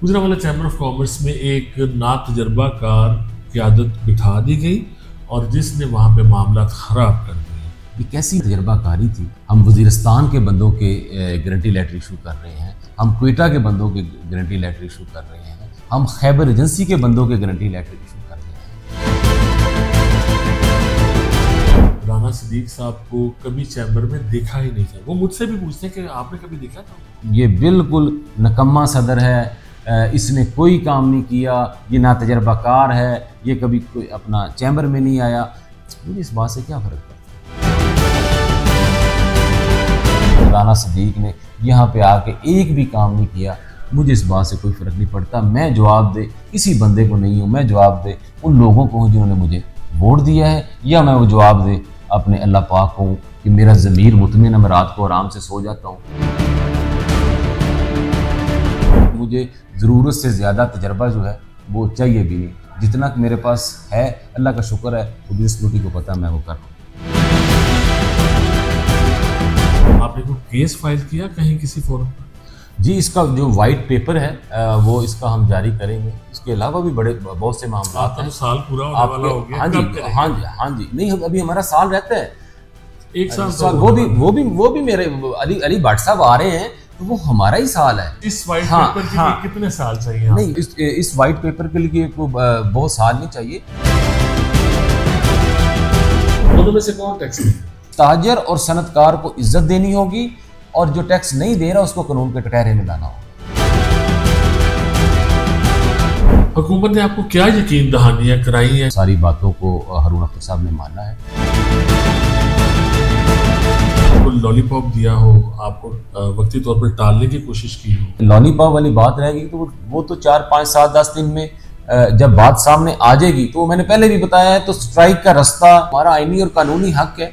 Gujranwala chamber of commerce में एक नातजर्बाकार क़यादत बिठा दी गई और जिसने वहाँ पे मामला ख़राब कर दिए। ये कैसी तजर्बाकारी थी। हम वज़ीरिस्तान के बंदों के गारंटी लेटर इशू कर रहे हैं, हम क्वेटा के बंदों के गारंटी लेटर इशू कर रहे हैं, हम खैबर एजेंसी के बंदों के गारंटी लेटर इशू कर रहे हैं। राना सिद्दीक साहब को कभी चैम्बर में देखा ही नहीं था। वो मुझसे भी पूछते हैं कि आपने कभी देखा था? ये बिल्कुल नकम्मा सदर है, इसने कोई काम नहीं किया, ये नातजर्बाकार है, ये कभी कोई अपना चैम्बर में नहीं आया। मुझे इस बात से क्या फ़र्क पड़ता है? राना सिद्दीक ने यहाँ पे आके एक भी काम नहीं किया, मुझे इस बात से कोई फ़र्क नहीं पड़ता। मैं जवाब दे किसी बंदे को नहीं हूँ, मैं जवाब दे उन लोगों को हूँ जिन्होंने मुझे वोट दिया है, या मैं वो जवाब दे अपने अल्लाह पाक को कि मेरा ज़मीर मुतमईन है, मैं रात को आराम से सो जाता हूँ। मुझे ज़रूरत से ज़्यादा तजर्बा जो है वो चाहिए भी नहीं। जितना मेरे पास है अल्लाह का शुक्र है, तो बिजनेस कमेटी को पता मैं वो कर रहा हूँ। आपने कोई केस फाइल किया कहीं किसी फोरम पर? जी, इसका जो वाइट पेपर है वो इसका हम जारी करेंगे। इसके अलावा भी बहुत से मामला हैं। साल पूरा होने वाला हो गया। हाँ जी नहीं, अभी हमारा साल रहता है, एक साल वो भी मेरे अली भट्ट साहब आ रहे हैं, तो वो हमारा ही साल है। इस वाइट पेपर के लिए कितने साल चाहिए? नहीं, इस वाइट पेपर के लिए बहुत साल नहीं चाहिए। दोनों में से कौन टैक्स देगा? ताजर और सनतकार को इज्जत देनी होगी, और जो टैक्स नहीं दे रहा उसको कानून के कटहरे में लाना होगा। हुकूमत ने आपको क्या यकीन दहानियां कराई हैं? सारी बातों को हारून अख्तर साहब ने माना है। लॉलीपॉप दिया हो, आपको वक्ती तौर पर टालने की कोशिश की हो? लॉलीपॉप वाली बात रहेगी तो वो तो 4, 5, 7, 10 दिन में जब बात सामने आ जाएगी, तो मैंने पहले भी बताया है, तो स्ट्राइक का रास्ता हमारा आईनी और कानूनी हक है।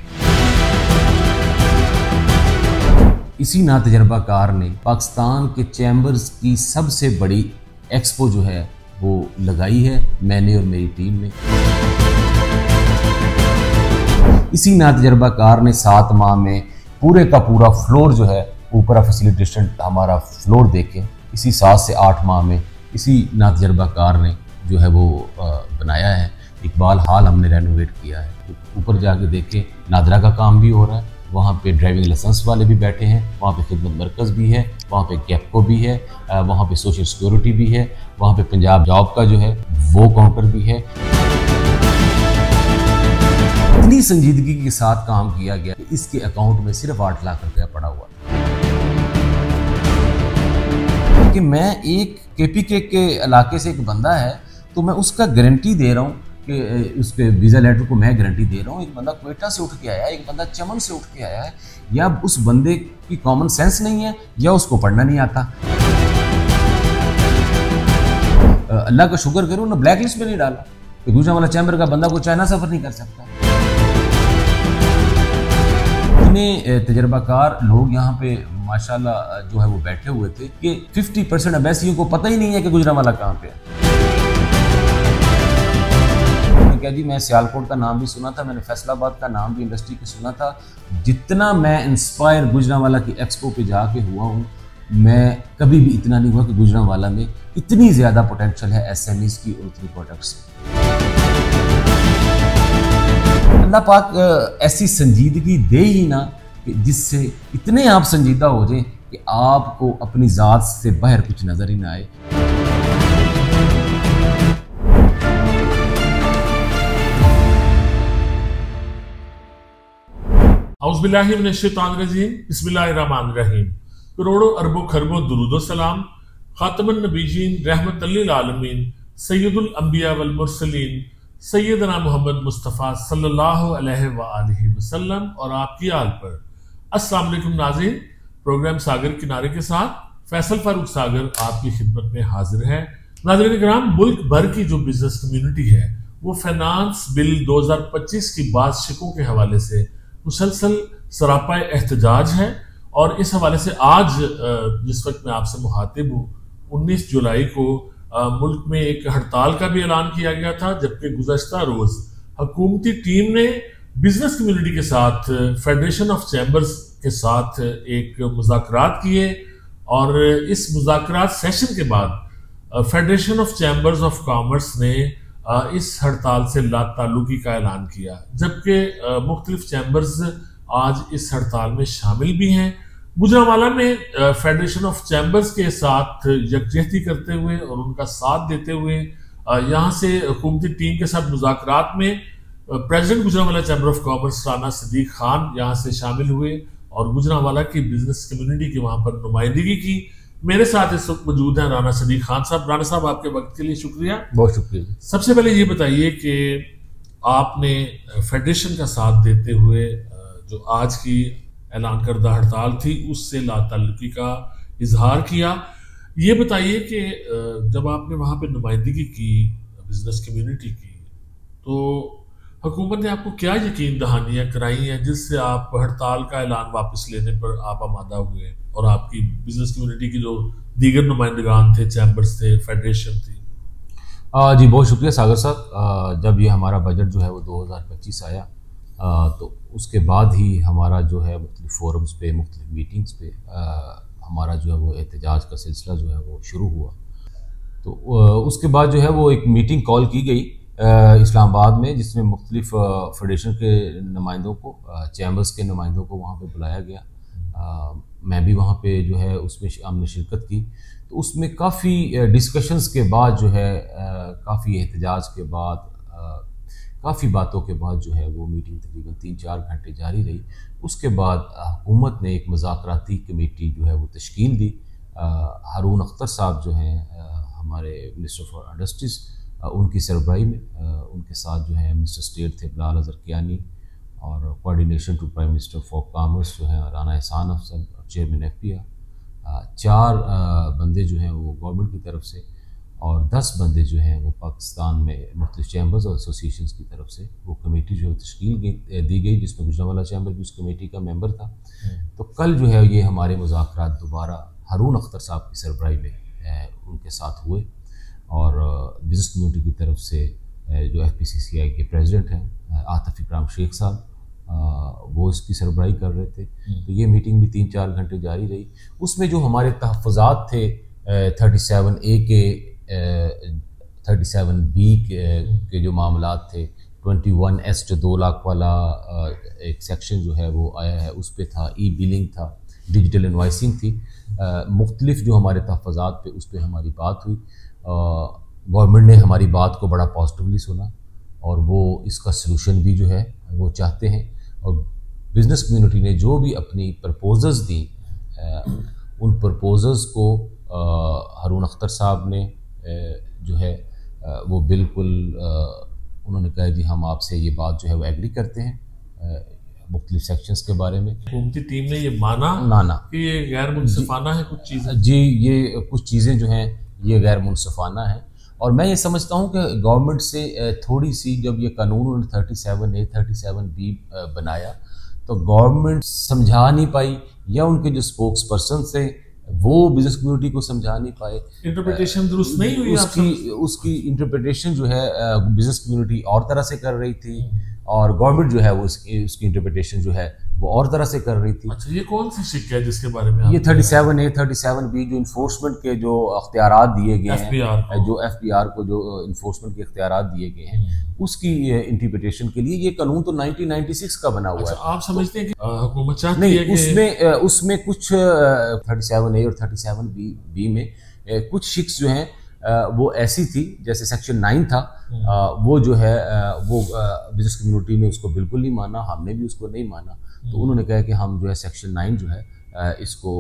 इसी नातजर्बाकार ने पाकिस्तान के चैम्बर्स की सबसे बड़ी एक्सपो जो है वो लगाई है, मैंने और मेरी टीम ने। इसी नातजर्बाकार ने 7 माह में पूरे का पूरा फ्लोर जो है ऊपर फैसिलिटेशन हमारा फ्लोर देके इसी 7 से 8 माह में इसी नातजर्बाकार ने जो है वो बनाया है। इकबाल हाल हमने रेनोवेट किया है, ऊपर जाके देखे नादरा का काम भी हो रहा है, वहाँ पे ड्राइविंग लाइसेंस वाले भी बैठे हैं, वहाँ पे खिदमत मरकज़ भी है, वहाँ पे कैपको भी है, वहाँ पे सोशल सिक्योरिटी भी है, वहाँ पे पंजाब जॉब का जो है वो काउंटर भी है। इतनी संजीदगी के साथ काम किया गया कि इसके अकाउंट में सिर्फ 8 लाख रुपया पड़ा हुआ कि मैं एक KPK के इलाके से एक बंदा है, तो मैं उसका गारंटी दे रहा हूँ कि उसके वीज़ा लेटर को मैं गारंटी दे रहा हूँ। एक बंदा क्वेटा से उठ के आया है, एक बंदा चमन से उठ के आया है, या उस बंदे की कॉमन सेंस नहीं है या उसको पढ़ना नहीं आता। अल्लाह का शुक्र करूँ ना, ब्लैक लिस्ट में नहीं डाला कि गुजरांवाला चैम्बर का बंदा को चाइना सफ़र नहीं कर सकता। इतने तजर्बाकार लोग यहाँ पे माशाल्लाह जो है वो बैठे हुए थे कि 50% अबैसियों को पता ही नहीं है कि गुजरांवाला कहाँ पे है। क्या जी, मैं सियालकोट का नाम भी सुना था, मैंने फैसलाबाद का नाम भी इंडस्ट्री के सुना था। जितना मैं इंस्पायर गुजरांवाला की एक्सपो पे जाके हुआ हूँ, मैं कभी भी इतना नहीं हुआ कि गुजरांवाला में इतनी ज़्यादा पोटेंशियल है SMEs की और उतनी प्रोडक्ट्स की। अल्लाह पाक ऐसी संजीदगी दे ही ना कि जिससे इतने आप संजीदा हो जाए कि आपको अपनी ज़ात से बाहर कुछ नज़र ही ना आए। औज़ुबिल्लाहि मिनश्शैतानिर्रजीम, बिस्मिल्लाहिर्रहमानिर्रहीम। करोड़ों अरबों खरबों दुरूदो सलाम खातमुन नबीयीन रहमतल लिल आलमीन सय्यदुल अंबिया वल मुरसलीन सैयदना मोहम्मद मुस्तफ़ा सल्लल्लाहु अलैहि वसल्लम और आपकी आल पर। अस्सलाम वालेकुम नाज़रीन, प्रोग्राम सागर किनारे के साथ फैसल फारूक सागर आपकी खिदमत में हाजिर है। नाज़रीन किराम, मुल्क भर की जो बिजनेस कम्युनिटी है वो फाइनेंस बिल 2025 की बाद शिकों के हवाले से मुसलसल सरापा एहतजाज है, और इस हवाले से आज जिस वक्त मैं आपसे मुखातिब हूँ, 19 जुलाई को मुल्क में एक हड़ताल का भी ऐलान किया गया था, जबकि गुज़श्ता रोज़ हुकूमती टीम ने बिजनेस कम्युनिटी के साथ फेडरेशन ऑफ चैम्बर्स के साथ एक मुज़ाकरात किए, और इस मुज़ाकरात सेशन के बाद federation of chambers of commerce ने इस हड़ताल से लाताल्लुकी का ऐलान किया, जबकि मुख्तलिफ चैम्बर्स आज इस हड़ताल में शामिल भी हैं। गुजरांवाला में फेडरेशन ऑफ चैम्बर्स के साथ यकजहती करते हुए और उनका साथ देते हुए यहाँ से हुकूमती टीम के साथ मुज़ाकरात में president Gujranwala chamber of commerce Rana Sadiq Khan यहाँ से शामिल हुए और गुजरांवाला की बिजनेस कम्युनिटी की वहाँ पर नुमाइंदगी की। मेरे साथ इस वक्त मौजूद हैं राना सदीक खान साहब। राना साहब, आपके वक्त के लिए शुक्रिया। बहुत शुक्रिया। सबसे पहले ये बताइए कि आपने फेडरेशन का साथ देते हुए जो आज की ऐलान करदा हड़ताल थी उससे लाताल्लुकी का इजहार किया। ये बताइए कि जब आपने वहाँ पे नुमाइंदगी की बिजनेस कम्युनिटी की, तो हुकूमत ने आपको क्या यकीन दहानियाँ कराई हैं जिससे आप हड़ताल का ऐलान वापस लेने पर आप आमादा हुए और आपकी बिजनेस कम्युनिटी की जो दीगर नुमाइंदगान थे, चैम्बर्स थे, फेडरेशन थी? जी बहुत शुक्रिया सागर साहब। जब ये हमारा बजट जो है वो 2025 आया तो उसके बाद ही हमारा जो है मुख्तलिफ फोरम्स पे, मुख्तलिफ मीटिंग्स पे हमारा जो है वो एहतजाज का सिलसिला जो है वो शुरू हुआ। तो उसके बाद जो है वो एक मीटिंग कॉल की गई इस्लामाबाद में, जिसमें मुख्तलिफ फेडरेशन के नुमाइंदों को, चैम्बर्स के नुमाइंदों को वहाँ पे बुलाया गया। मैं भी वहाँ पे जो है उसमें हमने शिरकत की। तो उसमें काफ़ी डिस्कशंस के बाद जो है काफ़ी एहतजाज के बाद, काफ़ी बातों के बाद जो है वो मीटिंग तकरीबन 3-4 घंटे जारी रही। उसके बाद हुकूमत ने एक मुज़ाकराती कमेटी जो है वो तश्कील दी। हारून अख्तर साहब जो हैं हमारे मिनिस्टर फॉर इंडस्ट्रीज़, उनकी सरबराही में उनके साथ जो है मिनिस्टर स्टेट थे बिलाल अज़हर कियानी, और coordination to prime minister for commerce जो है राना एहसान अफजल, चेयरमैन एफपीआर, 4 बंदे जो हैं वो गवर्नमेंट की तरफ से और 10 बंदे जो हैं वो पाकिस्तान में मुख्तलिफ चैम्बर्स और एसोसिएशंस की तरफ से वो कमेटी जो है तश्कील दी गई, जिसमें गुजरांवाला चैम्बर भी उस कमेटी का मेंबर था। तो कल जो है ये हमारे मुज़ाकरात दोबारा हारून अख्तर साहब की सरबराही में उनके साथ हुए और बिज़नेस कम्युनिटी की तरफ से जो FPCCI के प्रेसिडेंट हैं आतिफ इकराम शेख साहब, वो इसकी सरबराही कर रहे थे। तो ये मीटिंग भी 3-4 घंटे जारी रही। उसमें जो हमारे तहफ़्फ़ुज़ात थे 37A के 37B के जो मामलात थे, 21S जो 2 लाख वाला एक सेक्शन जो है वो आया है, उस पर था, ई बिलिंग था, डिजिटल इनवाइसिंग थी, मुख्तलिफ जो हमारे तहफ़्फ़ुज़ात पे उस पर हमारी बात हुई। गवर्नमेंट ने हमारी बात को बड़ा पॉजिटिवली सुना और वो इसका सलूशन भी जो है वो चाहते हैं। और बिज़नेस कम्युनिटी ने जो भी अपनी प्रपोजल्स दी, उन प्रपोजल्स को हारून अख्तर साहब ने जो है वो बिल्कुल उन्होंने कहा जी हम आपसे ये बात जो है वो एग्री करते हैं मुख्तलिफ सेक्शंस के बारे में। हुकूमती टीम ने ये माना कि ये गैर मुनसिफाना है कुछ चीज़ें? जी, ये कुछ चीज़ें जो हैं ये गैर मुनसिफाना है और मैं ये समझता हूँ कि गवर्नमेंट से थोड़ी सी, जब ये कानून उन्होंने 37A 37B बनाया तो गवर्नमेंट समझा नहीं पाई, या उनके जो स्पोक्स पर्सन थे वो बिजनेस कम्युनिटी को समझा नहीं पाए, इंटरप्रिटेशन दुरुस्त नहीं हुई। उसकी इंटरप्रिटेशन जो है बिजनेस कम्युनिटी और तरह से कर रही थी और गवर्नमेंट जो है वो उसकी इंटरप्रिटेशन जो है वो और तरह से कर रही थी। अच्छा, ये कौन सी शिक है जिसके बारे में? ये 37A 37B जो इन्फोर्समेंट के जो अख्तियारात दिए गए हैं, जो FPR को जो इन्फोर्समेंट के अख्तियारात दिए गए हैं, उसकी इंटरप्रिटेशन के लिए ये कानून तो 1996 का बना हुआ है। आप समझते हैं कि हुकूमत चाहती है कि उसमें कुछ 37A और 37B में कुछ शिक्स जो हैं वो ऐसी थी, जैसे सेक्शन 9 था, वो जो है वो बिजनेस कम्युनिटी ने उसको बिल्कुल नहीं माना, हमने भी उसको नहीं माना। तो उन्होंने कहा कि हम जो है सेक्शन 9 जो है इसको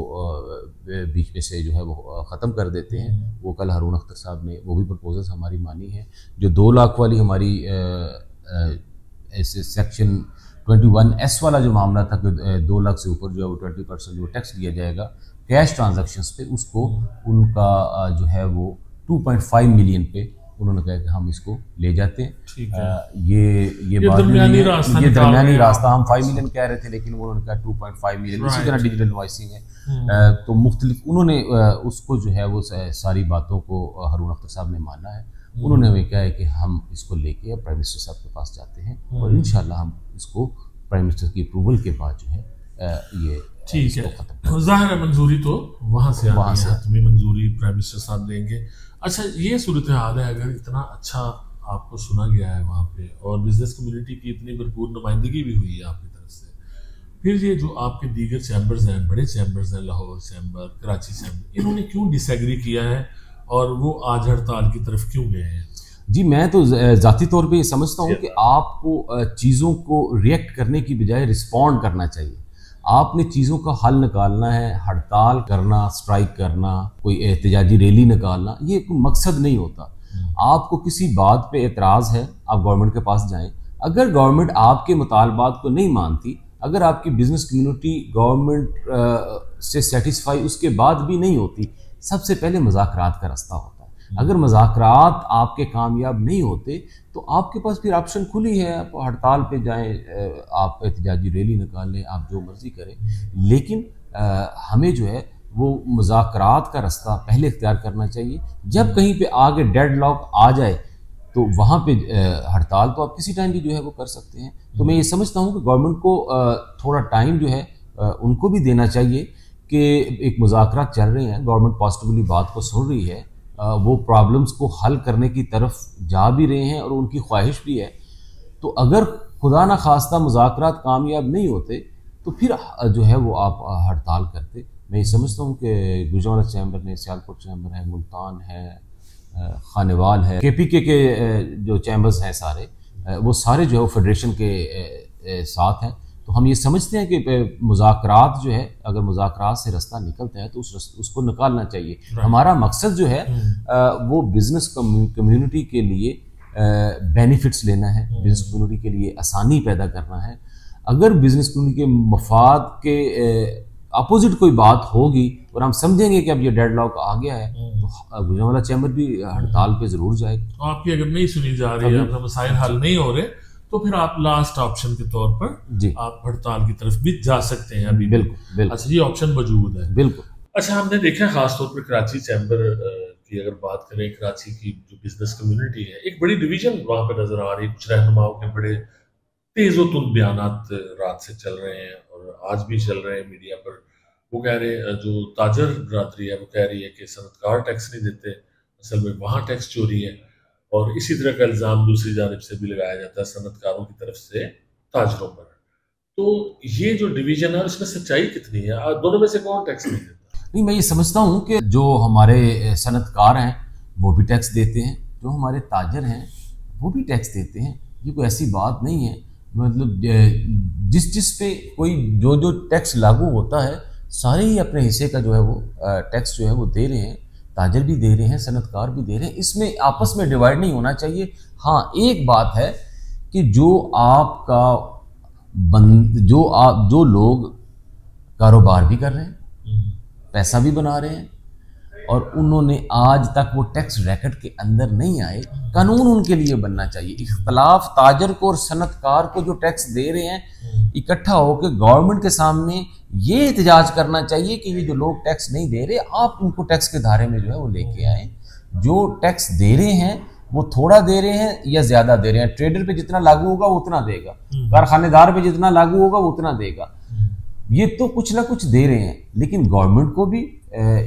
बीच में से जो है वो ख़त्म कर देते हैं। वो कल हारून अख्तर साहब ने वो भी प्रपोजल्स हमारी मानी है। जो 2 लाख वाली हमारी सेक्शन 21S वाला जो मामला था कि 2 लाख से ऊपर जो है वो 20% जो टैक्स लिया जाएगा कैश ट्रांजैक्शंस पे, उसको उनका जो है वो 2.5 मिलियन पे उन्होंने कहा कि हम इसको ले जाते हैं। ठीक है। ये दरमियानी रास्ता हम 5 मिलियन कह रहे थे, लेकिन उन्होंने कहा 2.5 मिलियन। इसी तरह डिजिटल इनवॉइसिंग है। तो मुख्तलिफ उन्होंने उसको जो है वो सारी बातों को हारून अख्तर साहब ने माना है। उन्होंने हमें कहा है कि हम इसको लेके प्राइम मिनिस्टर साहब के पास जाते हैं और इंशाल्लाह हम इसको प्राइम मिनिस्टर की अप्रूवल के बाद जो है ये ठीक है, जाहिर है मंजूरी तो वहाँ से आनी है, हतमी मंजूरी प्राइम मिनिस्टर साहब देंगे। अच्छा, ये सूरत हाल है, अगर इतना अच्छा आपको सुना गया है वहाँ पे और बिजनेस कम्युनिटी की इतनी भरपूर नुमाइंदगी भी हुई है आपकी तरफ से, फिर ये जो आपके दीगर चैम्बर्स हैं, बड़े चैम्बर्स हैं, लाहौर चैम्बर, कराची चैम्बर, इन्होंने क्यों डिसएग्री किया है और वो आज हड़ताल की तरफ क्यों गए हैं? जी, मैं तो ज़ाती तौर पे ये समझता हूँ कि आपको चीज़ों को रिएक्ट करने की बजाय रिस्पॉन्ड करना चाहिए। आपने चीज़ों का हल निकालना है। हड़ताल करना, स्ट्राइक करना, कोई एहतजाजी रैली निकालना, ये कोई मकसद नहीं होता। आपको किसी बात पे एतराज़ है, आप गवर्नमेंट के पास जाएं। अगर गवर्नमेंट आपके मुतालबात को नहीं मानती, अगर आपकी बिजनेस कम्युनिटी गवर्नमेंट से सेटिस्फाई उसके बाद भी नहीं होती, सबसे पहले मुज़ाकरात का रास्ता होता है। अगर मुज़ाकरात आपके कामयाब नहीं होते तो आपके पास फिर ऑप्शन खुली है, आप हड़ताल पे जाएं, आप एहतजाजी रैली निकालें, आप जो मर्ज़ी करें, लेकिन हमें जो है वो मुज़ाकरात का रास्ता पहले इख्तियार करना चाहिए। जब कहीं पे आगे डेडलॉक आ जाए तो वहाँ पे हड़ताल तो आप किसी टाइम भी जो है वो कर सकते हैं। तो मैं ये समझता हूँ कि गवर्नमेंट को थोड़ा टाइम जो है उनको भी देना चाहिए कि एक मुज़ाकरात चल रहे हैं, गवर्नमेंट पॉजिटिवली बात को सुन रही है, वो प्रॉब्लम्स को हल करने की तरफ जा भी रहे हैं और उनकी ख्वाहिश भी है। तो अगर खुदा ना खास्ता मुज़ाकरात कामयाब नहीं होते तो फिर जो है वो आप हड़ताल करते। मैं ये समझता हूँ कि गुजरात चैम्बर ने, सियालकोट चैम्बर है, मुल्तान है, खानेवाल है, KPK के जो चैम्बर्स हैं सारे, वो सारे जो है वो फेडरेशन के साथ हैं। तो हम ये समझते हैं कि मुज़ाकरात जो है, अगर मुज़ाकरात से रास्ता निकलता है तो उसको निकालना चाहिए। हमारा मकसद जो है वो बिज़नेस कम्युनिटी के लिए बेनिफिट्स लेना है, बिज़नेस कम्युनिटी के लिए आसानी पैदा करना है। अगर बिज़नेस कम्युनिटी के मफाद के अपोजिट कोई बात होगी और हम समझेंगे कि अब ये डेडलॉक आ गया है तो गुजरांवाला चैम्बर भी हड़ताल पे ज़रूर जाएगा। तो आपकी अगर नहीं सुनी जा रही है, अपना मसाइल हल नहीं हो रहे, तो फिर आप लास्ट ऑप्शन के तौर पर आप हड़ताल की तरफ भी जा सकते हैं अभी। बिल्कुल। अच्छा, ये ऑप्शन मौजूद है। बिल्कुल। अच्छा, हमने देखा है खासतौर पर कराची चैम्बर की अगर बात करें, कराची की जो बिजनेस कम्युनिटी है, एक बड़ी डिवीजन वहाँ पर नजर आ रही है। कुछ रहनुमाओं के बड़े तेज़ो तुंद बयानात रात से चल रहे हैं और आज भी चल रहे हैं मीडिया पर। वो कह रहे हैं, जो ताजर बरादरी है वो कह रही है कि सनतकार टैक्स नहीं देते, असल में वहाँ टैक्स चोरी है। और इसी तरह का इल्ज़ाम दूसरी जानिब से भी लगाया जाता है सनतकारों की तरफ से ताजरों पर। तो ये जो डिवीजन है उसमें सच्चाई कितनी है? दोनों में से कौन टैक्स नहीं देता? नहीं, मैं ये समझता हूँ कि जो हमारे सनतकार हैं वो भी टैक्स देते हैं, जो हमारे ताजर हैं वो भी टैक्स देते हैं। ये कोई ऐसी बात नहीं है। मतलब जिस पे कोई जो टैक्स लागू होता है, सारे ही अपने हिस्से का जो है वो टैक्स जो है वो दे रहे हैं। ताजर भी दे रहे हैं, सनतकार भी दे रहे हैं। इसमें आपस में डिवाइड नहीं होना चाहिए। हाँ, एक बात है कि जो लोग कारोबार भी कर रहे हैं, पैसा भी बना रहे हैं और उन्होंने आज तक वो टैक्स रैकेट के अंदर नहीं आए, कानून उनके लिए बनना चाहिए। इख्तलाफ ताजर को और सनतकार को जो टैक्स दे रहे हैं, इकट्ठा होकर गवर्नमेंट के सामने ये एहतजाज करना चाहिए कि ये जो लोग टैक्स नहीं दे रहे, आप उनको टैक्स के धारे में जो है वो लेके आए। जो टैक्स दे रहे हैं वो थोड़ा दे रहे हैं या ज्यादा दे रहे हैं, ट्रेडर पे जितना लागू होगा वो उतना देगा, कारखानेदार पे जितना लागू होगा वो उतना देगा। ये तो कुछ ना कुछ दे रहे हैं, लेकिन गवर्नमेंट को भी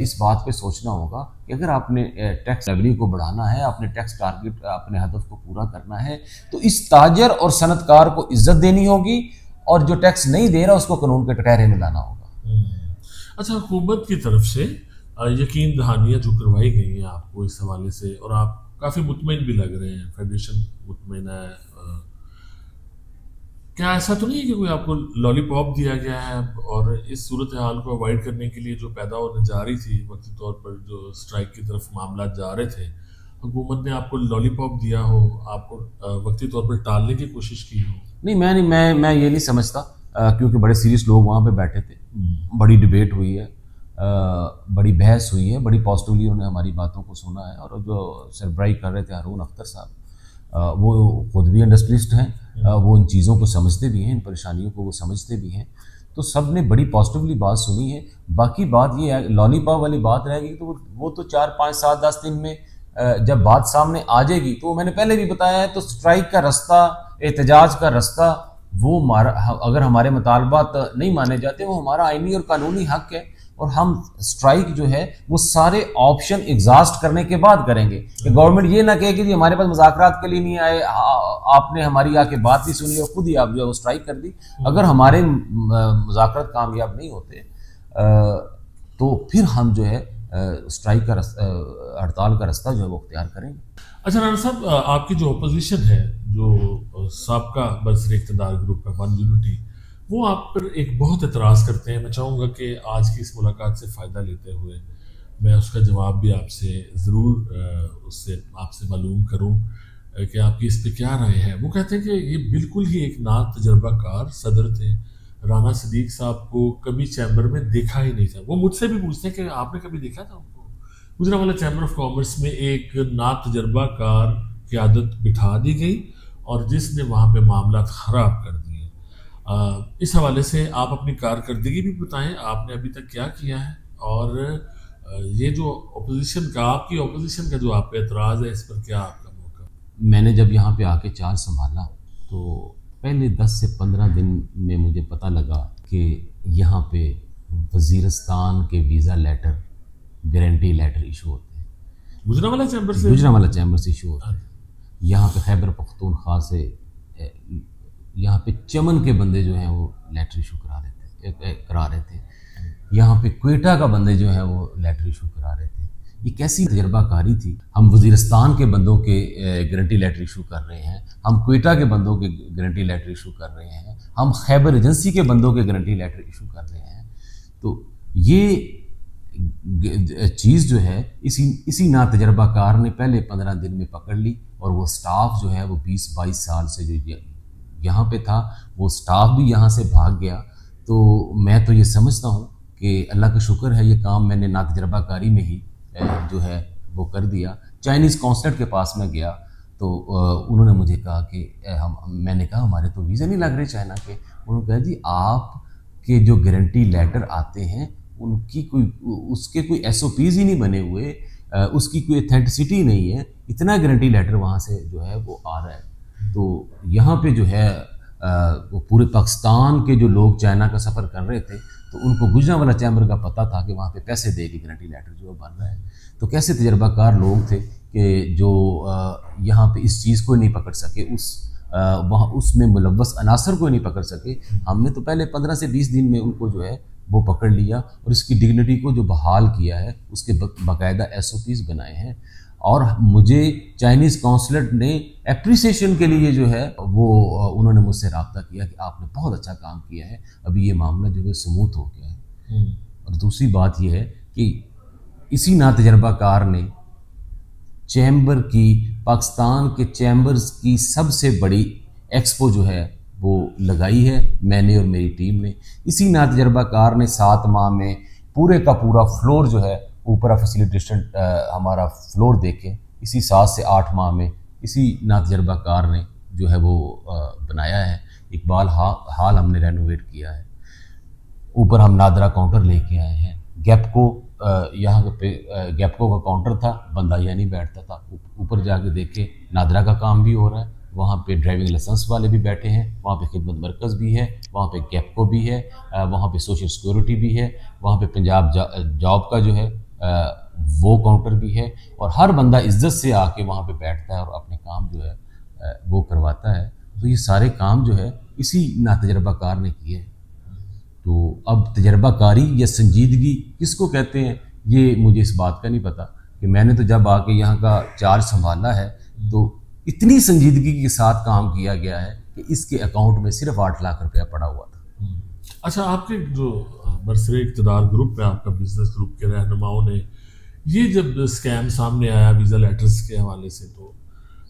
इस बात पे सोचना होगा कि अगर आपने टैक्स रेवेन्यू को बढ़ाना है, आपने टैक्स टारगेट, अपने हदफ को पूरा करना है, तो इस ताजर और सनतकार को इज्जत देनी होगी और जो टैक्स नहीं दे रहा उसको कानून के कटहरे में लाना होगा। अच्छा, हुकूमत की तरफ से यकीन दहानियाँ जो करवाई गई हैं आपको इस हवाले से, और आप काफ़ी मुतमईन भी लग रहे हैं, फेडरेशन मुतमईन है, क्या ऐसा तो नहीं है कि कोई आपको लॉलीपॉप दिया गया है और इस सूरत हाल को अवॉइड करने के लिए जो पैदा होने जा रही थी, वक्ती तौर पर जो स्ट्राइक की तरफ मामला जा रहे थे, हुकूमत ने आपको लॉलीपॉप दिया हो, आपको वक्ती तौर पर टालने की कोशिश की हो? नहीं, मैं ये नहीं समझता, क्योंकि बड़े सीरियस लोग वहाँ पे बैठे थे, बड़ी डिबेट हुई है, बड़ी बहस हुई है, बड़ी पॉजिटिवली उन्होंने हमारी बातों को सुना है। और जो सरबराही कर रहे थे हारून अख्तर साहब, वो खुद भी इंडस्ट्रियलिस्ट हैं, वो इन चीज़ों को समझते भी हैं, इन परेशानियों को वो समझते भी हैं। तो सब ने बड़ी पॉजिटिवली बात सुनी है। बाकी बात ये है, लॉलीपॉप वाली बात रहेगी तो वो तो 4, 5, 7, 10 दिन में जब बात सामने आ जाएगी, तो मैंने पहले भी बताया है, तो स्ट्राइक का रास्ता, एहतजाज का रास्ता वो हमारा, अगर हमारे मुतालबात नहीं माने जाते, वो हमारा आईनी और कानूनी हक है, और हम स्ट्राइक जो है वो सारे ऑप्शन एग्जॉस्ट करने के बाद करेंगे। कि गवर्नमेंट ये ना कहे कि जी हमारे पास मुज़ाकरात के लिए नहीं आए, आपने हमारी आके बात नहीं सुनी और खुद ही आप जो है वो स्ट्राइक कर दी। अगर हमारे मुज़ाकरात कामयाब नहीं होते तो फिर हम जो है स्ट्राइक का हड़ताल का रास्ता जो है वो अख्तियार करेंगे। अच्छा राणा साहब, आपकी जो अपोजिशन है, जो साबका बरसर इक़्तिदार ग्रुप है वन यूनिटी, वो आप पर एक बहुत एतराज़ करते हैं। मैं चाहूँगा कि आज की इस मुलाकात से फ़ायदा लेते हुए मैं उसका जवाब भी आपसे ज़रूर उससे आपसे मालूम करूँ कि आपकी इस पर क्या राय है। वो कहते हैं कि ये बिल्कुल ही एक ना तजर्बाकार सदर थे, राना सदीक साहब को कभी चैम्बर में देखा ही नहीं था। वो मुझसे भी पूछते हैं कि आपने कभी देखा था उनको? गुजरांवाला चैम्बर ऑफ कॉमर्स में एक ना तजर्बाकार क़यादत बिठा दी गई और जिसने वहाँ पे मामला ख़राब कर दिए। इस हवाले से आप अपनी कारकर्दगी भी बताएं, आपने अभी तक क्या किया है, और ये जो अपोजिशन का, आपकी अपोजिशन का जो आप पे एतराज़ है, इस पर क्या आपका मौका? मैंने जब यहाँ पे आके चार्ज संभाला तो पहले 10 से 15 दिन में मुझे पता लगा कि यहाँ पे वज़ीरिस्तान के visa letter, guarantee letter issue होते हैं। गुजरांवाला चैम्बर से? गुजरांवाला चैम्बर से इशू होते हैं। यहाँ पे खैबर पख्तूनख्वा से, यहाँ पे चमन के बंदे जो हैं वो लेटर इशू करा रहे थे। यहाँ पे क्वेटा का बंदे जो हैं वो लेटर इशू करा रहे थे। ये कैसी तजर्बाकारी थी? हम वज़ीरिस्तान के बंदों के गारंटी लेटर इशू कर रहे हैं, हम क्वेटा के बंदों के गारंटी लेटर इशू कर रहे हैं, हम खैबर एजेंसी के बंदों के गारंटी लेटर इशू कर रहे हैं। तो ये चीज़ जो है इसी ना तजर्बाकार ने पहले 15 दिन में पकड़ ली, और वो स्टाफ जो है वो 20-22 साल से जो यहाँ पे था, वो स्टाफ भी यहाँ से भाग गया। तो मैं तो ये समझता हूँ कि अल्लाह का शुक्र है, ये काम मैंने ना तजर्बाकारी में ही जो है वो कर दिया। चाइनीज़ कॉन्सुलेट के पास में गया तो उन्होंने मुझे कहा कि मैंने कहा हमारे तो वीज़ा नहीं लग रहे चाइना के। उन्होंने कहा जी आपके जो गारंटी लेटर आते हैं उनकी उसके कोई SOPs ही नहीं बने हुए, उसकी कोई अथेंटिसिटी नहीं है, इतना गारंटी लेटर वहाँ से जो है वो आ रहा है। तो यहाँ पे जो है वो पूरे पाकिस्तान के जो लोग चाइना का सफ़र कर रहे थे, तो उनको गुजरांवाला चैम्बर का पता था कि वहाँ पे पैसे दे के गारंटी लेटर जो बन रहा है। तो कैसे तजर्बाकार लोग थे कि जो यहाँ पे इस चीज़ को नहीं पकड़ सके, वहाँ उसमें मुलव्वस अनासर को नहीं पकड़ सके। हमने तो पहले 15 से 20 दिन में उनको जो है वो पकड़ लिया और इसकी डिग्निटी को जो बहाल किया है, उसके बाकायदा SOPs बनाए हैं। और मुझे चाइनीज़ कॉन्सुलेट ने एप्रिसिएशन के लिए जो है वो उन्होंने मुझसे रब्ता किया कि आपने बहुत अच्छा काम किया है, अभी ये मामला जो है स्मूथ हो गया है। और दूसरी बात ये है कि इसी ना तजर्बाकार ने चैम्बर की, पाकिस्तान के चैम्बर्स की सबसे बड़ी एक्सपो जो है वो लगाई है मैंने और मेरी टीम ने। इसी ना तजर्बाकार ने 7 माह में पूरे का पूरा फ्लोर जो है ऊपर फैसिलिटेशन हमारा फ्लोर देखे, इसी 7 से 8 माह में इसी ना तजर्बाकार ने जो है वो बनाया है। इकबाल हाल हमने रेनोवेट किया है। ऊपर हम नादरा काउंटर लेके आए हैं। गैपको यहाँ पे गैपको का काउंटर था, बंदा यहाँ नहीं बैठता था। ऊपर जाके देखे नादरा का काम भी हो रहा है, वहाँ पे ड्राइविंग लाइसेंस वाले भी बैठे हैं, वहाँ पे खिदमत मरकज़ भी है, वहाँ पे गैपको भी है, वहाँ पे सोशल सिक्योरिटी भी है, वहाँ पे पंजाब जॉब का जो है वो काउंटर भी है। और हर बंदा इज्जत से आके वहाँ पे बैठता है और अपने काम जो है वो करवाता है। तो ये सारे काम जो है इसी ना तजर्बाकार ने किए। तो अब तजर्बाकारी या संजीदगी किसको कहते हैं ये मुझे इस बात का नहीं पता, कि मैंने तो जब आके यहाँ का चार्ज संभाला है तो इतनी संजीदगी के साथ काम किया गया है कि इसके अकाउंट में सिर्फ 8 लाख रुपया पड़ा हुआ था। अच्छा, आपके जो बरसर इक़्तिदार ग्रुप है, आपका बिजनेस ग्रुप के रहनुमाओं ने ये जब स्कैम सामने आया वीज़ा लेटर्स के हवाले से, तो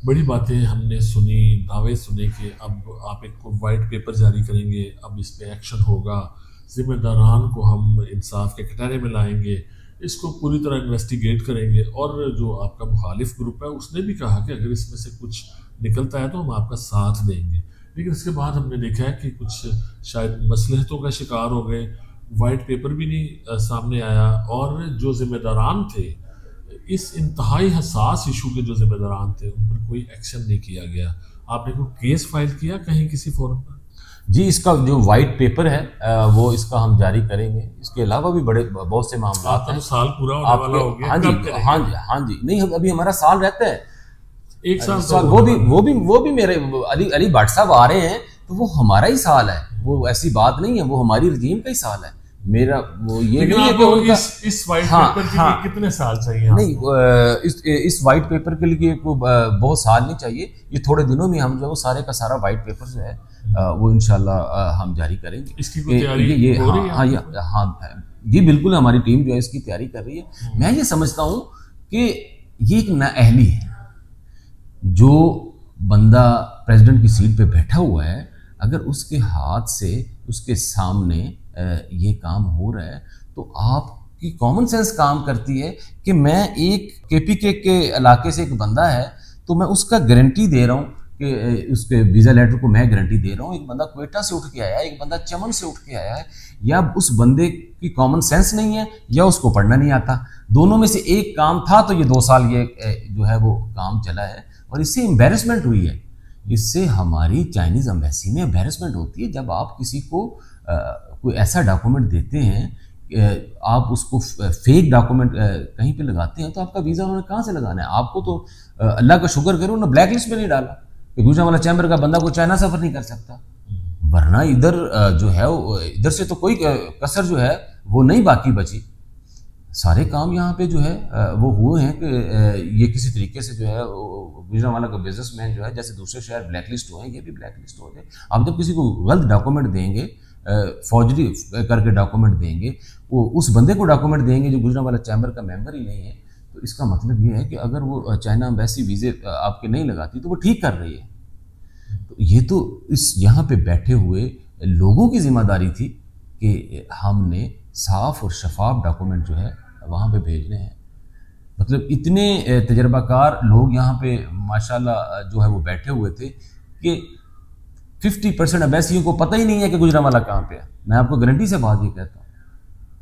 बड़ी बातें हमने सुनी, दावे सुने कि अब आप एक वाइट पेपर जारी करेंगे, अब इस पर एक्शन होगा, जिम्मेदारान को हम इंसाफ के कटहरे में लाएंगे, इसको पूरी तरह इन्वेस्टिगेट करेंगे। और जो आपका मुखालिफ ग्रुप है उसने भी कहा कि अगर इसमें से कुछ निकलता है तो हम आपका साथ देंगे। लेकिन इसके बाद हमने देखा है कि कुछ शायद मसलहतों का शिकार हो गए, वाइट पेपर भी नहीं सामने आया, और जो जिम्मेदारान थे, इस इंतहाई हसास इशू के जो जिम्मेदारान थे, उन पर कोई एक्शन नहीं किया गया। आपने कोई केस फाइल किया कहीं किसी फोरम पर? जी, इसका जो वाइट पेपर है वो इसका हम जारी करेंगे। इसके अलावा भी बहुत से मामला हैं। साल पूरा होने वाला हो गया। हाँ जी, हाँ जी, नहीं अभी हमारा साल रहता है, एक साल वो भी मेरे अली भट्ट साहब आ रहे हैं तो वो हमारा ही साल है, वो ऐसी बात नहीं है, वो हमारी रजीम का ही साल है। मेरा वो ये नहीं है कि उनका इस वाइट पेपर के लिए कितने साल चाहिए? नहीं, इस वाइट पेपर के लिए बहुत साल नहीं चाहिए, ये थोड़े दिनों में हम जो वो सारे का सारा वाइट पेपर जो है वो इंशाल्लाह हम जारी करेंगे। इसकी कोई तैयारी हो रही है? हाँ जी, बिल्कुल हमारी टीम जो है इसकी तैयारी कर रही है। मैं ये समझता हूँ कि ये एक नाअहली है। जो बंदा प्रेसिडेंट की सीट पे बैठा हुआ है, अगर उसके हाथ से उसके सामने ये काम हो रहा है तो आपकी कॉमन सेंस काम करती है कि मैं एक केपीके के इलाके से एक बंदा है तो मैं उसका गारंटी दे रहा हूँ कि उसके वीज़ा लेटर को मैं गारंटी दे रहा हूँ। एक बंदा क्वेटा से उठ के आया है, एक बंदा चमन से उठ के आया है, या उस बंदे की कॉमन सेंस नहीं है या उसको पढ़ना नहीं आता। दोनों में से एक काम था तो ये 2 साल ये जो है वो काम चला है और इससे एम्बेरसमेंट हुई है। इससे हमारी चाइनीज़ एम्बेसी में एम्बेरसमेंट होती है जब आप किसी को कोई ऐसा डॉक्यूमेंट देते हैं, आप उसको फेक डॉक्यूमेंट कहीं पे लगाते हैं तो आपका वीज़ा उन्होंने कहाँ से लगाना है? आपको तो अल्लाह का शुक्र करो उन्होंने ब्लैक लिस्ट में नहीं डाला कि गुजरांवाला चैम्बर का बंदा को चाइना सफ़र नहीं कर सकता, वरना इधर जो है इधर से तो कोई कसर जो है वो नहीं बाकी बची। सारे काम यहाँ पे जो है वो हुए हैं कि ये किसी तरीके से जो है गुजरांवाला का बिजनेसमैन जो है, जैसे दूसरे शहर ब्लैक लिस्ट हुए हैं, ये भी ब्लैक लिस्ट हो जाए। आप जब किसी को गलत डॉक्यूमेंट देंगे, फौजरी करके डॉक्यूमेंट देंगे, वो उस बंदे को डॉक्यूमेंट देंगे जो गुजरांवाला चैम्बर का मेंबर ही नहीं है, तो इसका मतलब ये है कि अगर वो चाइना एम्बेसी वीज़े आपके नहीं लगाती तो वो ठीक कर रही है। तो ये तो इस यहाँ पे बैठे हुए लोगों की जिम्मेदारी थी कि हमने साफ और शफाफ डॉक्यूमेंट जो है वहाँ पे भेजने हैं। मतलब इतने तजर्बाकार लोग यहाँ पे माशाल्लाह जो है वो बैठे हुए थे कि 50% एम्बेसियों को पता ही नहीं है कि गुजरांवाला कहाँ पे है। मैं आपको गारंटी से बात ये कहता हूँ,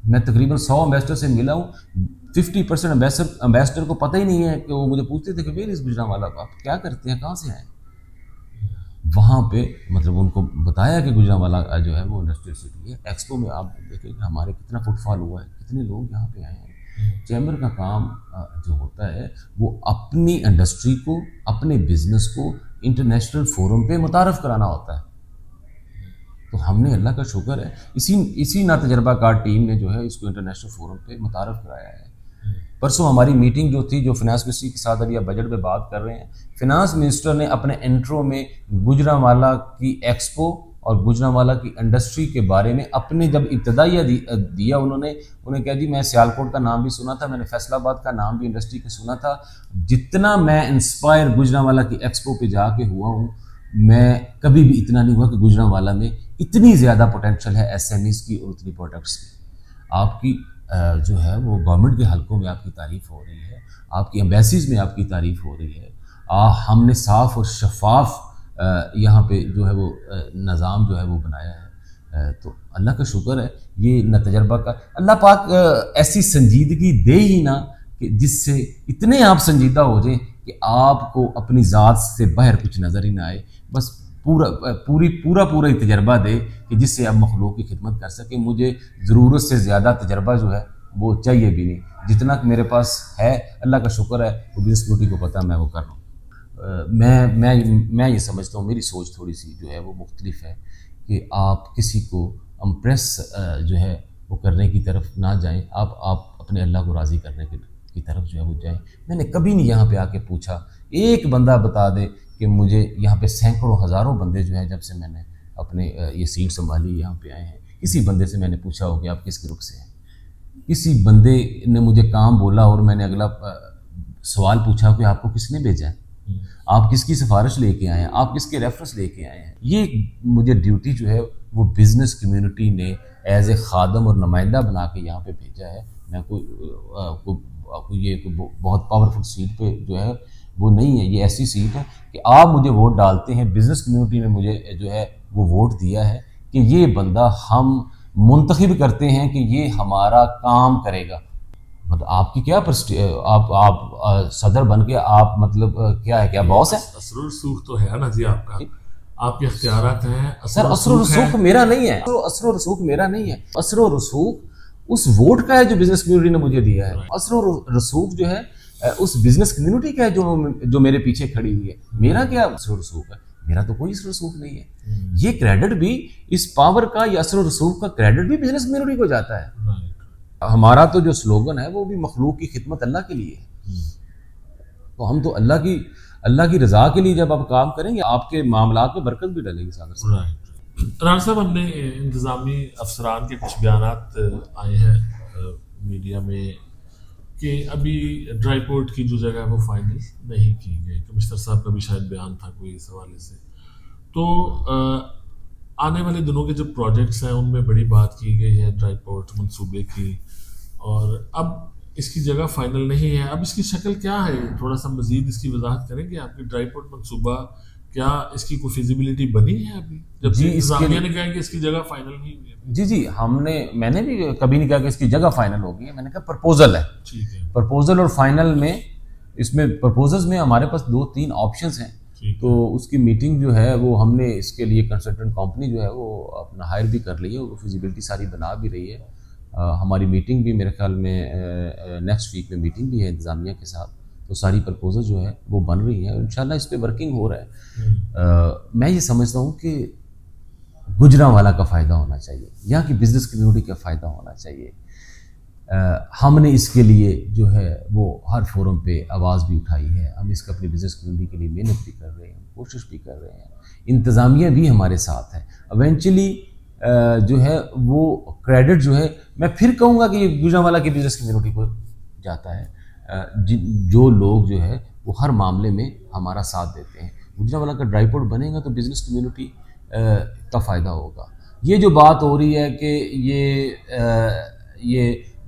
मैं तकरीबन 100 एम्बेसडर से मिला हूँ, 50% एम्बेसडर को पता ही नहीं है कि वो मुझे पूछते थे कि वेयर इज गुजरांवाला, आप क्या करते हैं, कहाँ से आए? वहाँ पे मतलब उनको बताया कि गुजरांवाला जो है वो इंडस्ट्रियल सिटी है। एक्सपो में आप देखें कि हमारे कितना फुटफॉल हुआ है, कितने लोग यहाँ पे आए हैं। चैम्बर का काम जो होता है वो अपनी इंडस्ट्री को, अपने बिजनेस को इंटरनेशनल फोरम पे मुतारफ़ कराना होता है। तो हमने अल्लाह का शुक्र है इसी ना तजर्बाकार टीम ने जो है इसको इंटरनेशनल फोरम पे मुतारफ़ कराया है। परसों हमारी मीटिंग जो थी, जो फिनांस मिनिस्टर के साथ अभी आप बजट पे बात कर रहे हैं, फिनांस मिनिस्टर ने अपने इंट्रो में गुजरांवाला की एक्सपो और गुजरांवाला की इंडस्ट्री के बारे में अपने जब इब्तदाइया दिया, उन्हें कह दी, मैं सियालकोट का नाम भी सुना था, मैंने फैसलाबाद का नाम भी इंडस्ट्री का सुना था, जितना मैं इंस्पायर गुजरांवाला की एक्सपो पे जाके हुआ हूँ, मैं कभी भी इतना नहीं हुआ कि गुजरांवाला में इतनी ज़्यादा पोटेंशियल है एसएमईज़ की और उतनी प्रोडक्ट्स की। आपकी जो है वो गवर्नमेंट के हलकों में आपकी तारीफ़ हो रही है, आपकी एम्बेसीज़ में आपकी तारीफ़ हो रही है। हमने साफ़ और शफाफ यहाँ पे जो है वो निज़ाम जो है वो बनाया है। तो अल्लाह का शुक्र है, ये न तजर्बा का अल्लाह पाक ऐसी संजीदगी दे ही ना कि जिससे इतने आप संजीदा हो जाएं कि आपको अपनी ज़ात से बाहर कुछ नज़र ही ना आए, बस पूरा ही तजर्बा दे कि जिससे आप मखलूक की खिदमत कर सके। मुझे ज़रूरत से ज़्यादा तजर्बा जो है वो चाहिए भी नहीं, जितना मेरे पास है अल्लाह का शुक्र है, वो बिजनेस ब्यूटी को पता मैं वो कर रहा हूँ। मैं ये समझता हूँ, मेरी सोच थोड़ी सी जो है वो मुख्तलिफ है कि आप किसी को इम्प्रेस जो है वो करने की तरफ ना जाएं, आप अपने अल्लाह को राज़ी करने की तरफ जो है वो जाएं। मैंने कभी नहीं यहाँ पे आके पूछा, एक बंदा बता दे कि मुझे यहाँ पे सैकड़ों हज़ारों बंदे जो हैं जब से मैंने अपने ये सीट संभाली यहाँ पे आए हैं, किसी बंदे से मैंने पूछा हो कि आप किस ग्रुप से हैं? किसी बंदे ने मुझे काम बोला और मैंने अगला सवाल पूछा कि आपको किसने भेजा है, आप किसकी सिफारिश लेके आए हैं, आप किसके रेफरेंस लेके आए हैं? ये मुझे ड्यूटी जो है वो बिज़नेस कम्युनिटी ने एज ए खादम और नुमाइंदा बना के यहाँ पे भेजा है। मैं कोई बहुत पावरफुल सीट पे जो है वो नहीं है, ये ऐसी सीट है कि आप मुझे वोट डालते हैं, बिज़नेस कम्युनिटी ने मुझे जो है वो वोट दिया है कि ये बंदा हम मुंतखब करते हैं कि ये हमारा काम करेगा। मतलब आपकी क्या आप सदर बन के आप मतलब क्या है, क्या बॉस है? असरूर सूख तो है ना जी आपका। आपके इख्तियारात हैं। सर असर रसूख मेरा नहीं है, असर रसूख मेरा नहीं है। असर रसूख उस वोट का है जो बिजनेस कम्युनिटी ने मुझे दिया है। असर रसूख जो है उस बिजनेस कम्युनिटी का है जो मेरे पीछे खड़ी हुई है। मेरा क्या असर रसूख है? मेरा तो कोई असर रसूख नहीं है। ये क्रेडिट भी इस पावर का या असर रसूख का क्रेडिट भी बिजनेस कम्युनिटी को जाता है। हमारा तो जो स्लोगन है वो भी मखलूक की खिदमत अल्लाह के लिए है। तो हम तो अल्लाह की रजा के लिए जब आप काम करेंगे आपके मामलात में बरकत भी डलेगी। राना साहब, हमने इंतजामी अफसरान के कुछ बयानात आए हैं मीडिया में कि अभी ड्राई पोर्ट की जो जगह है वो फाइनल नहीं की गई। कमिश्नर साहब का भी शायद बयान था कोई इस हवाले से। तो आने वाले दिनों के जो प्रोजेक्ट्स हैं उनमें बड़ी बात की गई है ड्राई पोर्ट मंसूबे की, और अब इसकी जगह फाइनल नहीं है। अब इसकी शक्ल क्या है, थोड़ा सा मजीद इसकी वजाहत करेंगे? आपकी ड्राई पोर्ट मंसूबा क्या इसकी कोई फिजिबिलिटी बनी है अभी, जब जी इंतजामिया ने कहा कि इसकी जगह फाइनल नहीं हुई है? जी मैंने भी कभी नहीं कहा कि इसकी जगह फाइनल होगी है। मैंने कहा प्रपोजल है। ठीक है। प्रपोजल और फाइनल में, इसमें प्रपोजल्स में हमारे पास 2-3 ऑप्शंस हैं। तो उसकी मीटिंग जो है वो हमने इसके लिए कंसल्टेंट कंपनी जो है वो अपना हायर भी कर ली है, वो फिजिबिलिटी सारी बना भी रही है। हमारी मीटिंग भी मेरे ख्याल में नेक्स्ट वीक में मीटिंग भी है इंतजामिया के साथ। तो सारी प्रपोजल जो है वो बन रही है, इंशाल्लाह इस पे वर्किंग हो रहा है। मैं ये समझता हूँ कि गुजरांवाला का फ़ायदा होना चाहिए, यहाँ की बिजनेस कम्युनिटी का फ़ायदा होना चाहिए। हमने इसके लिए जो है वो हर फोरम पे आवाज़ भी उठाई है। हम इसका अपनी बिजनेस कम्युनिटी के लिए मेहनत भी कर रहे हैं, कोशिश भी कर रहे हैं। इंतज़ामिया भी हमारे साथ है। इवेंचुअली जो है वो क्रेडिट जो है, मैं फिर कहूँगा कि ये गुजरांवाला की बिजनेस कम्युनिटी को जाता है। जो लोग जो है वो हर मामले में हमारा साथ देते हैं। गुजरांवाला का ड्राई पोर्ट बनेगा तो बिजनेस कम्युनिटी का फ़ायदा होगा। ये जो बात हो रही है कि ये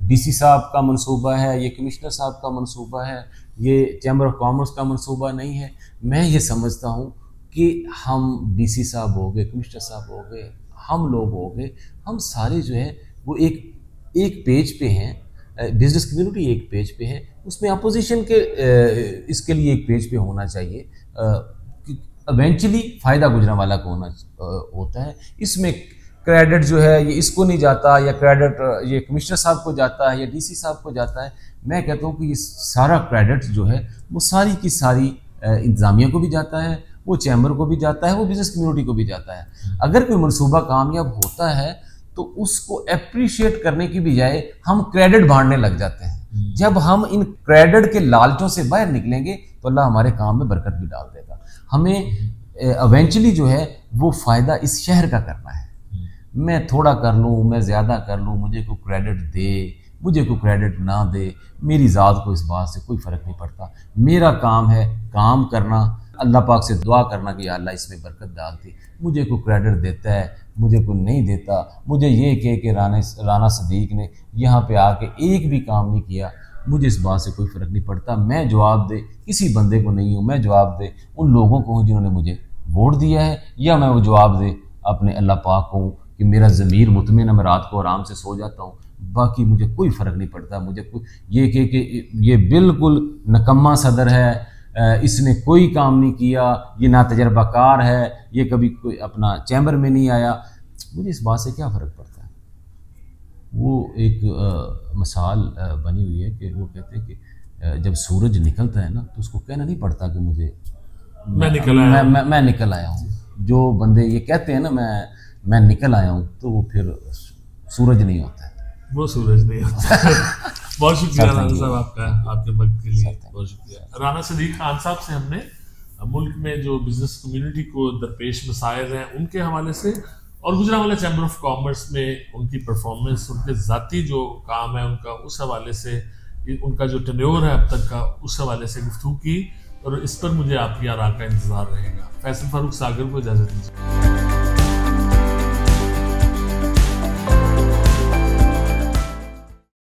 डीसी साहब का मंसूबा है, ये कमिश्नर साहब का मंसूबा है, ये चैम्बर ऑफ कॉमर्स का मंसूबा नहीं है, मैं ये समझता हूँ कि हम डीसी साहब हो गए, कमिश्नर साहब हो गए, हम लोग हो गए, हम सारे जो है वो एक पेज पे हैं। बिजनेस कम्युनिटी एक पेज पे है, उसमें अपोजिशन के इसके लिए एक पेज पे होना चाहिए। इवेंचुअली फ़ायदा गुजरांवाला को होता है। इसमें क्रेडिट जो है ये इसको नहीं जाता, या क्रेडिट ये कमिश्नर साहब को जाता है या डीसी साहब को जाता है। मैं कहता हूँ कि ये सारा क्रेडिट जो है वो सारी की सारी इंतजामिया को भी जाता है, वो चैम्बर को भी जाता है, वो बिजनेस कम्युनिटी को भी जाता है। अगर कोई मनसूबा कामयाब होता है तो उसको अप्रिशिएट करने की बजाय हम क्रेडिट बांटने लग जाते हैं। जब हम इन क्रेडिट के लालचों से बाहर निकलेंगे तो अल्लाह हमारे काम में बरकत भी डाल देगा। हमें इवेंचुअली जो है वो फ़ायदा इस शहर का करना है। मैं थोड़ा कर लूँ, मैं ज़्यादा कर लूँ, मुझे कोई क्रेडिट दे, मुझे कोई क्रेडिट ना दे, मेरी ज़ात को इस बात से कोई फ़र्क नहीं पड़ता। मेरा काम है काम करना, अल्लाह पाक से दुआ करना कि अल्लाह इसमें बरकत डाल दी। मुझे कोई क्रेडिट देता है, मुझे कोई नहीं देता, मुझे ये कह के राना सदीक ने यहाँ पे आके एक भी काम नहीं किया, मुझे इस बात से कोई फ़र्क नहीं पड़ता। मैं जवाब दे किसी बंदे को नहीं हूँ, मैं जवाब दे उन लोगों को हूँ जिन्होंने मुझे वोट दिया है, या मैं वो जवाब दे अपने अल्लाह पाक को कि मेरा ज़मीर मुतमिन है, मैं रात को आराम से सो जाता हूँ। बाकी मुझे कोई फ़र्क नहीं पड़ता। मुझे कोई ये कह के ये बिल्कुल नकम्मा सदर है, इसने कोई काम नहीं किया, ये ना तजर्बाकार है, ये कभी कोई अपना चैम्बर में नहीं आया, मुझे इस बात से क्या फ़र्क पड़ता है। वो एक मिसाल बनी हुई है कि वो कहते हैं कि जब सूरज निकलता है ना तो उसको कहना नहीं पड़ता कि मुझे मैं निकल आया हूँ। जो बंदे ये कहते हैं ना मैं निकल आया हूँ, तो वो फिर सूरज नहीं होता है, वो सूरज नहीं होता। बहुत शुक्रिया राना साहब आपका, आपके वक्त के लिए बहुत शुक्रिया। राना सदीक खान साहब से हमने मुल्क में जो बिजनेस कम्युनिटी को दरपेश मसाइल हैं उनके हवाले से, और गुजरांवाला चैम्बर ऑफ कॉमर्स में उनकी परफॉर्मेंस, उनके ज़ाती जो काम है उनका, उस हवाले से, उनका जो टेन्योर है अब तक का, उस हवाले से गुफ्तगू की, और इस पर मुझे आपकी आरा का इंतज़ार रहेगा। फैसल फारूक सागर को इजाज़त दीजिए।